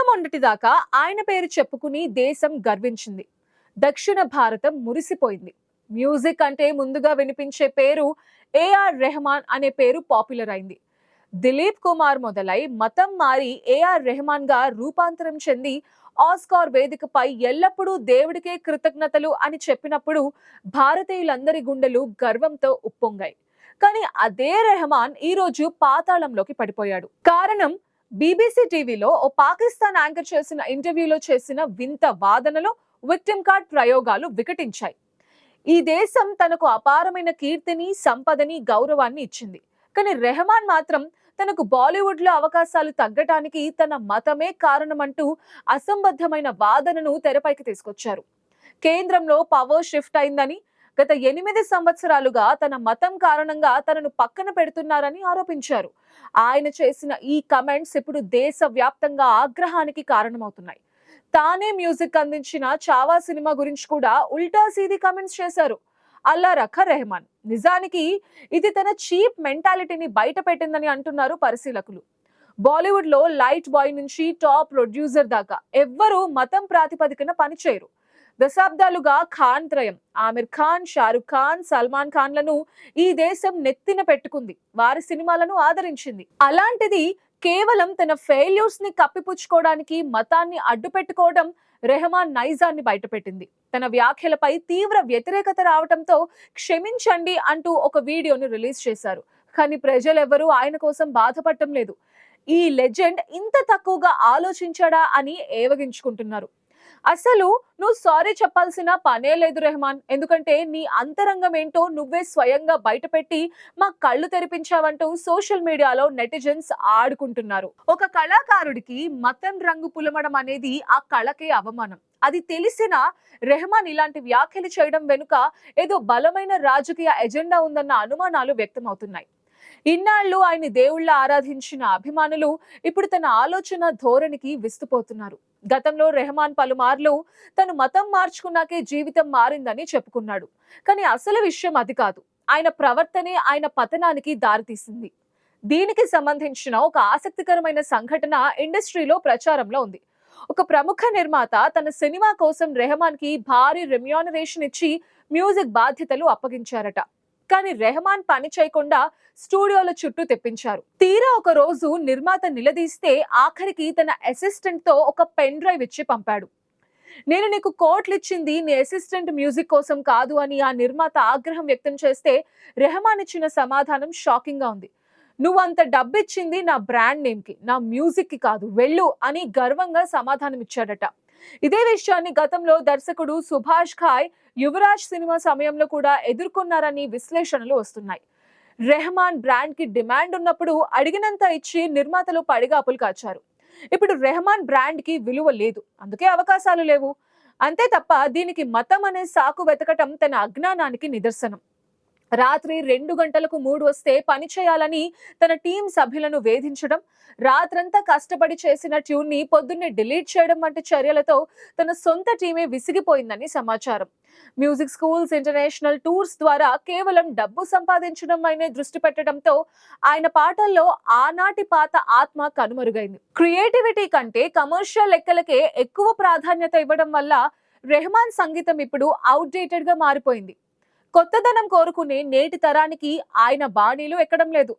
మొన్నటిదాకా ఆయన పేరు చెప్పుకుని దేశం గర్వించింది. దక్షిణ భారతం మురిసిపోయింది. మ్యూజిక్ అంటే ముందుగా వినిపించే పేరు ఏఆర్ రెహమాన్ అనే పేరు పాపులర్ అయింది. దిలీప్ కుమార్ మొదలై మతం మారి ఏఆర్ రెహమాన్ గా రూపాంతరం చెంది ఆస్కార్ వేదికపై ఎల్లప్పుడూ దేవుడికే కృతజ్ఞతలు అని చెప్పినప్పుడు భారతీయులందరి గుండెలు గర్వంతో ఉప్పొంగాయి. కానీ అదే రెహమాన్ ఈ రోజు పాతాళంలోకి పడిపోయాడు. కారణం, బీబీసీ టీవీలో ఓ పాకిస్తాన్ యాంకర్ చేసిన ఇంటర్వ్యూలో చేసిన వింత వాదనలో విక్టిమ్ కార్డ్ ప్రయోగాలు వికటించాయి. ఈ దేశం తనకు అపారమైన కీర్తిని, సంపదని, గౌరవాన్ని ఇచ్చింది. కానీ రెహమాన్ మాత్రం తనకు బాలీవుడ్ లో అవకాశాలు తగ్గటానికి తన మతమే కారణమంటూ అసంబద్ధమైన వాదనను తెరపైకి తీసుకొచ్చారు. కేంద్రంలో పవర్ షిఫ్ట్ అయిందని, గత 8 సంవత్సరాలుగా తన మతం కారణంగా తనను పక్కన పెడుతున్నారని ఆరోపించారు. ఆయన చేసిన ఈ కమెంట్స్ ఇప్పుడు దేశవ్యాప్తంగా ఆగ్రహానికి కారణమవుతున్నాయి. తానే మ్యూజిక్ అందించిన చావా సినిమా గురించి కూడా ఉల్టా సీది కమెంట్స్ చేశారు అల్లా రఖా రెహమాన్. నిజానికి ఇది తన చీప్ మెంటాలిటీని బయట పెట్టిందని అంటున్నారు పరిశీలకులు. బాలీవుడ్ లో లైట్ బాయ్ నుంచి టాప్ ప్రొడ్యూసర్ దాకా ఎవ్వరూ మతం ప్రాతిపదికన పనిచేయరు. దశాబ్దాలుగా ఖాన్ త్రయం ఆమిర్ ఖాన్, షారుఖ్ ఖాన్, సల్మాన్ ఖాన్లను ఈ దేశం నెత్తిన పెట్టుకుంది. వారి సినిమాలను ఆదరించింది. అలాంటిది కేవలం తన ఫెయిల్యూర్స్ ని కప్పిపుచ్చుకోవడానికి మతాన్ని అడ్డు పెట్టుకోవడం రెహమాన్ నైజాన్ని బయటపెట్టింది. తన వ్యాఖ్యలపై తీవ్ర వ్యతిరేకత రావడంతో క్షమించండి అంటూ ఒక వీడియోను రిలీజ్ చేశారు. కానీ ప్రజలెవరూ ఆయన కోసం బాధపడటం లేదు. ఈ లెజెండ్ ఇంత తక్కువగా ఆలోచించాడా అని ఏవగించుకుంటున్నారు. అసలు నువ్వు సారీ చెప్పాల్సిన పనే లేదు రెహమాన్, ఎందుకంటే నీ అంతరంగం ఏంటో నువ్వే స్వయంగా బయటపెట్టి మా కళ్ళు తెరిపించావంటూ సోషల్ మీడియాలో నెటిజన్స్ ఆడుకుంటున్నారు. ఒక కళాకారుడికి మతం రంగు పులమడం అనేది ఆ కళకే అవమానం. అది తెలిసిన రెహమాన్ ఇలాంటి వ్యాఖ్యలు చేయడం వెనుక ఏదో బలమైన రాజకీయ ఎజెండా ఉందన్న అనుమానాలు వ్యక్తమవుతున్నాయి. ఇన్నాళ్లు ఆయన దేవుళ్ళ ఆరాధించిన అభిమానులు ఇప్పుడు తన ఆలోచన ధోరణికి విస్తుపోతున్నారు. గతంలో రెహమాన్ పలుమార్లు తను మతం మార్చుకున్నాకే జీవితం మారిందని చెప్పుకున్నాడు. కానీ అసలు విషయం అది కాదు. ఆయన ప్రవర్తనే ఆయన పతనానికి దారితీసింది. దీనికి సంబంధించిన ఒక ఆసక్తికరమైన సంఘటన ఇండస్ట్రీలో ప్రచారంలో ఉంది. ఒక ప్రముఖ నిర్మాత తన సినిమా కోసం రెహమాన్ కి భారీ రెమ్యూనరేషన్ ఇచ్చి మ్యూజిక్ బాధ్యతలు అప్పగించారట. కానీ రెహమాన్ పని చేయకుండా స్టూడియోల చుట్టూ తెప్పించారు. తీరా ఒక రోజు నిర్మాత నిలదీస్తే ఆఖరికి తన అసిస్టెంట్ తో ఒక పెన్ డ్రైవ్ ఇచ్చి పంపాడు. నేను నీకు కోట్లు ఇచ్చింది నీ అసిస్టెంట్ మ్యూజిక్ కోసం కాదు అని ఆ నిర్మాత ఆగ్రహం వ్యక్తం చేస్తే రెహమాన్ ఇచ్చిన సమాధానం షాకింగ్ గా ఉంది. నువ్వు అంత డబ్బు ఇచ్చింది నా బ్రాండ్ నేమ్ కి, నా మ్యూజిక్ కి కాదు, వెళ్ళు అని గర్వంగా సమాధానం ఇచ్చాడట. ఇదే విషయాన్ని గతంలో దర్శకుడు సుభాష్ ఘాయ్ యువరాజ్ సినిమా సమయంలో కూడా ఎదుర్కొన్నారని విశ్లేషణలు వస్తున్నాయి. రెహమాన్ బ్రాండ్ కి డిమాండ్ ఉన్నప్పుడు అడిగినంత ఇచ్చి నిర్మాతలు పడిగాపులు కాచారు. ఇప్పుడు రెహమాన్ బ్రాండ్ కి విలువ లేదు, అందుకే అవకాశాలు లేవు. అంతే తప్ప దీనికి మతం అనే సాకు వెతకటం తన అజ్ఞానానికి నిదర్శనం. రాత్రి 2 గంటలకు 3 వస్తే పని చేయాలని తన టీం సభ్యులను వేధించడం, రాత్రంతా కష్టపడి చేసిన ట్యూన్ ని పొద్దున్నే డిలీట్ చేయడం వంటి చర్యలతో తన సొంత టీమే విసిగిపోయిందని సమాచారం. మ్యూజిక్ స్కూల్స్, ఇంటర్నేషనల్ టూర్స్ ద్వారా కేవలం డబ్బు సంపాదించడం పైనే దృష్టి పెట్టడంతో ఆయన పాటల్లో ఆనాటి పాత ఆత్మ కనుమరుగైంది. క్రియేటివిటీ కంటే కమర్షియల్ లెక్కలకే ఎక్కువ ప్రాధాన్యత ఇవ్వడం వల్ల రెహమాన్ సంగీతం ఇప్పుడు అవుట్డేటెడ్ గా మారిపోయింది. కొత్తదనం కోరుకునే నేటి తరానికి ఆయన బాణీలు ఎక్కడం లేదు.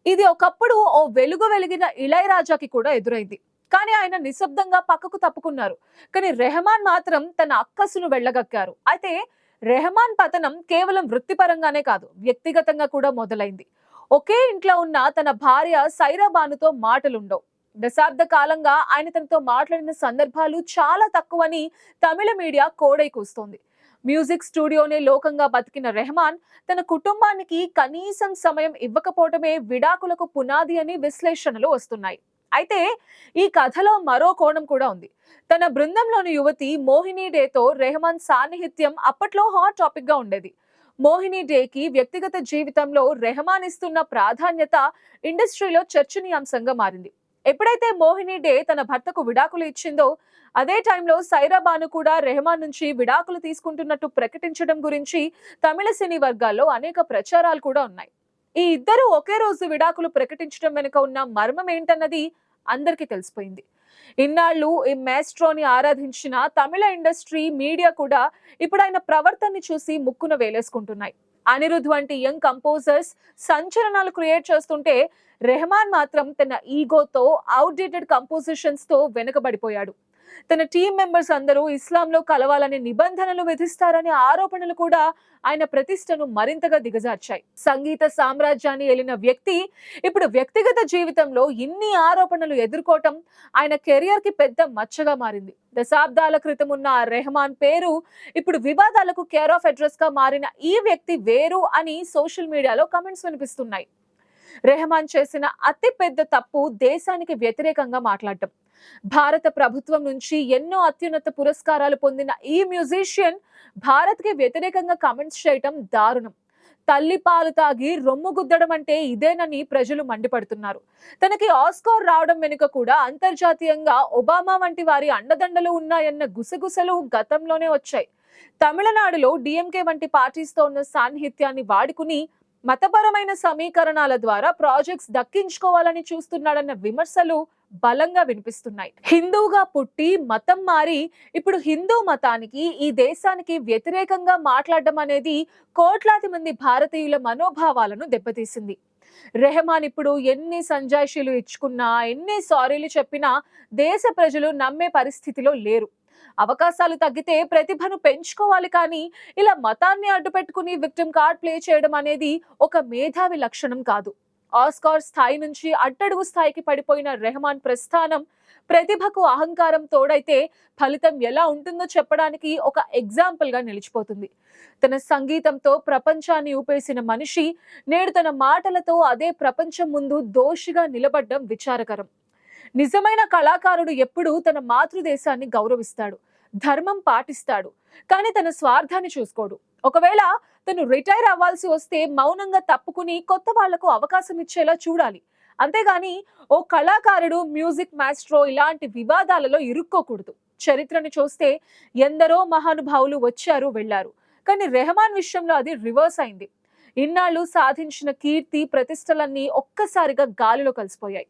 ఇది ఒకప్పుడు ఓ వెలుగు వెలిగిన ఇళయరాజాకి కూడా ఎదురైంది. కానీ ఆయన నిశ్శబ్దంగా పక్కకు తప్పుకున్నారు. కానీ రెహమాన్ మాత్రం తన అక్కసును వెళ్ళగక్కారు. అయితే రెహమాన్ పతనం కేవలం వృత్తిపరంగానే కాదు, వ్యక్తిగతంగా కూడా మొదలైంది. ఒకే ఇంట్లో ఉన్న తన భార్య సైరా బానుతో మాటలుండవు. దశాబ్ద కాలంగా ఆయన తనతో మాట్లాడిన సందర్భాలు చాలా తక్కువని తమిళ మీడియా కోడై కూస్తోంది. మ్యూజిక్ స్టూడియోనే లోకంగా బతికిన రెహమాన్ తన కుటుంబానికి కనీసం సమయం ఇవ్వకపోవటమే విడాకులకు పునాది అని విశ్లేషణలు వస్తున్నాయి. అయితే ఈ కథలో మరో కోణం కూడా ఉంది. తన బృందంలోని యువతి మోహిని డేతో రెహమాన్ సాన్నిహిత్యం అప్పట్లో హాట్ టాపిక్ గా ఉండేది. మోహిని డేకి వ్యక్తిగత జీవితంలో రెహమాన్ ఇస్తున్న ప్రాధాన్యత ఇండస్ట్రీలో చర్చనీయాంశంగా మారింది. ఎప్పుడైతే మోహిని డే తన భర్తకు విడాకులు ఇచ్చిందో అదే టైంలో సైరా బాను కూడా రెహమాన్ నుంచి విడాకులు తీసుకుంటున్నట్టు ప్రకటించడం గురించి తమిళ సినీ వర్గాల్లో అనేక ప్రచారాలు కూడా ఉన్నాయి. ఈ ఇద్దరు ఒకే రోజు విడాకులు ప్రకటించడం వెనుక ఉన్న మర్మం ఏంటన్నది అందరికీ తెలిసిపోయింది. ఇన్నాళ్ళు ఈ మాస్ట్రోని ఆరాధించిన తమిళ ఇండస్ట్రీ, మీడియా కూడా ఇప్పుడు ఆయన ప్రవర్తనని చూసి ముక్కున వేలేసుకుంటున్నాయి. అనిరుద్ వంటి యంగ్ కంపోజర్స్ సంచలనాలు క్రియేట్ చేస్తుంటే రెహమాన్ మాత్రం తన ఈగోతో, అవుట్డేటెడ్ కంపోజిషన్స్ తో వెనుకబడిపోయాడు. తన టీం మెంబర్స్ అందరూ ఇస్లాంలో కలవాలనే నిబంధనలు విధిస్తారనే ఆరోపణలు కూడా ఆయన ప్రతిష్టను మరింతగా దిగజార్చాయి. సంగీత సామ్రాజ్యాన్ని ఏలిన వ్యక్తి ఇప్పుడు వ్యక్తిగత జీవితంలో ఇన్ని ఆరోపణలు ఎదుర్కోవటం ఆయన కెరియర్ కి పెద్ద మచ్చగా మారింది. దశాబ్దాల క్రితం ఉన్న రెహమాన్ పేరు ఇప్పుడు వివాదాలకు కేర్ ఆఫ్ అడ్రస్ గా మారిన ఈ వ్యక్తి వేరు అని సోషల్ మీడియాలో కమెంట్స్ వినిపిస్తున్నాయి. రెహమాన్ చేసిన అతి పెద్ద తప్పు దేశానికి వ్యతిరేకంగా మాట్లాడటం. భారత ప్రభుత్వం నుంచి ఎన్నో అత్యున్నత పురస్కారాలు పొందిన ఈ మ్యూజిషియన్ భారత్ కి వ్యతిరేకంగా కమెంట్స్ చేయటం దారుణం. తల్లి పాలు తాగి రొమ్ము గుద్దడం అంటే ఇదేనని ప్రజలు మండిపడుతున్నారు. తనకి ఆస్కార్ రావడం వెనుక కూడా అంతర్జాతీయంగా ఒబామా వంటి వారి అండదండలు ఉన్నాయన్న గుసగుసలు గతంలోనే వచ్చాయి. తమిళనాడులో డిఎంకే వంటి పార్టీస్తో ఉన్న సాన్నిహిత్యాన్ని వాడుకుని మతపరమైన సమీకరణాల ద్వారా ప్రాజెక్ట్స్ దక్కించుకోవాలని చూస్తున్నాడన్న విమర్శలు బలంగా వినిపిస్తున్నాయి. హిందూగా పుట్టి మతం మారి ఇప్పుడు హిందూ మతానికి, ఈ దేశానికి వ్యతిరేకంగా మాట్లాడడం అనేది కోట్లాది మంది భారతీయుల మనోభావాలను దెబ్బతీసింది. రెహమాన్ ఇప్పుడు ఎన్ని సంజాయిషీలు ఇచ్చుకున్నా, ఎన్ని సారీలు చెప్పినా దేశ ప్రజలు నమ్మే పరిస్థితిలో లేరు. అవకాశాలు తగ్గితే ప్రతిభను పెంచుకోవాలి, కానీ ఇలా మతాన్ని అడ్డుపెట్టుకుని విక్టిమ్ కార్డ్ ప్లే చేయడం అనేది ఒక మేధావి లక్షణం కాదు. ఆస్కార్ స్థాయి నుంచి అట్టడుగు స్థాయికి పడిపోయిన రెహమాన్ ప్రస్థానం ప్రతిభకు అహంకారం తోడైతే ఫలితం ఎలా ఉంటుందో చెప్పడానికి ఒక ఎగ్జాంపుల్ గా నిలిచిపోతుంది. తన సంగీతంతో ప్రపంచాన్ని ఊపేసిన మనిషి నేడు తన మాటలతో అదే ప్రపంచం ముందు దోషిగా నిలబడ్డం విచారకరం. నిజమైన కళాకారుడు ఎప్పుడూ తన మాతృదేశాన్ని గౌరవిస్తాడు, ధర్మం పాటిస్తాడు, కానీ తన స్వార్థాన్ని చూసుకోడు. ఒకవేళ తను రిటైర్ అవ్వాల్సి వస్తే మౌనంగా తప్పుకుని కొత్త వాళ్లకు అవకాశం ఇచ్చేలా చూడాలి. అంతేగాని ఓ కళాకారుడు, మ్యూజిక్ మాస్ట్రో ఇలాంటి వివాదాలలో ఇరుక్కోకూడదు. చరిత్రను చూస్తే ఎందరో మహానుభావులు వచ్చారు, వెళ్లారు, కానీ రెహమాన్ విషయంలో అది రివర్స్ అయింది. ఇన్నాళ్ళు సాధించిన కీర్తి, ప్రతిష్టలన్నీ ఒక్కసారిగా గాలిలో కలిసిపోయాయి.